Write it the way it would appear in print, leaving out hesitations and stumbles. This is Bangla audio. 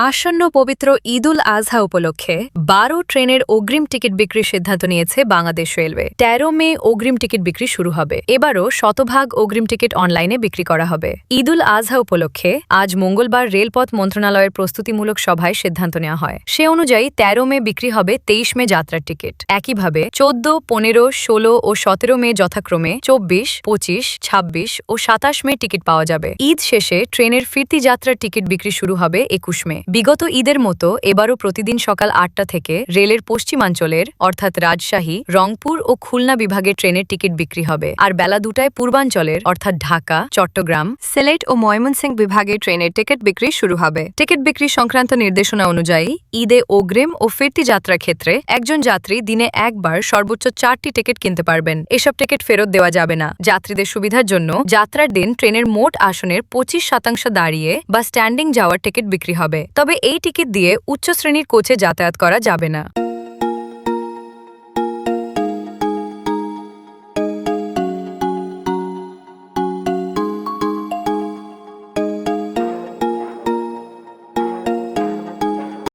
আসন্ন পবিত্র ঈদুল আজহা উপলক্ষে ১২ ট্রেনের অগ্রিম টিকিট বিক্রির সিদ্ধান্ত নিয়েছে বাংলাদেশ রেলওয়ে। ১৩ মে অগ্রিম টিকিট বিক্রি শুরু হবে। এবারও শতভাগ অগ্রিম টিকিট অনলাইনে বিক্রি করা হবে। ঈদুল আজহা উপলক্ষে আজ মঙ্গলবার রেলপথ মন্ত্রণালয়ের প্রস্তুতিমূলক সভায় সিদ্ধান্ত নেওয়া হয়। সে অনুযায়ী ১৩ মে বিক্রি হবে ২৩ মে যাত্রার টিকিট। একইভাবে ১৪, ১৫, ১৬ ও ১৭ মে যথাক্রমে ২৪, ২৫, ২৬ ও ২৭ মে টিকিট পাওয়া যাবে। ঈদ শেষে ট্রেনের ফিরতি যাত্রার টিকিট বিক্রি শুরু হবে ২১ মে। বিগত ঈদের মতো এবারও প্রতিদিন সকাল ৮টা থেকে রেলের পশ্চিমাঞ্চলের অর্থাৎ রাজশাহী, রংপুর ও খুলনা বিভাগের ট্রেনের টিকিট বিক্রি হবে, আর বেলা ২টায় পূর্বাঞ্চলের অর্থাৎ ঢাকা, চট্টগ্রাম, সিলেট ও ময়মনসিংহ বিভাগের ট্রেনের টিকিট বিক্রি শুরু হবে। টিকিট বিক্রি সংক্রান্ত নির্দেশনা অনুযায়ী ঈদে অগ্রিম ও ফিরতি যাত্রার ক্ষেত্রে একজন যাত্রী দিনে একবার সর্বোচ্চ ৪টি টিকিট কিনতে পারবেন। এসব টিকিট ফেরত দেওয়া যাবে না। যাত্রীদের সুবিধার জন্য যাত্রার দিন ট্রেনের মোট আসনের ২৫% দাঁড়িয়ে বা স্ট্যান্ডিং যাওয়ার টিকিট বিক্রি হবে। তবে এই টিকিট দিয়ে উচ্চ শ্রেণীর কোচে যাতায়াত করা যাবে না।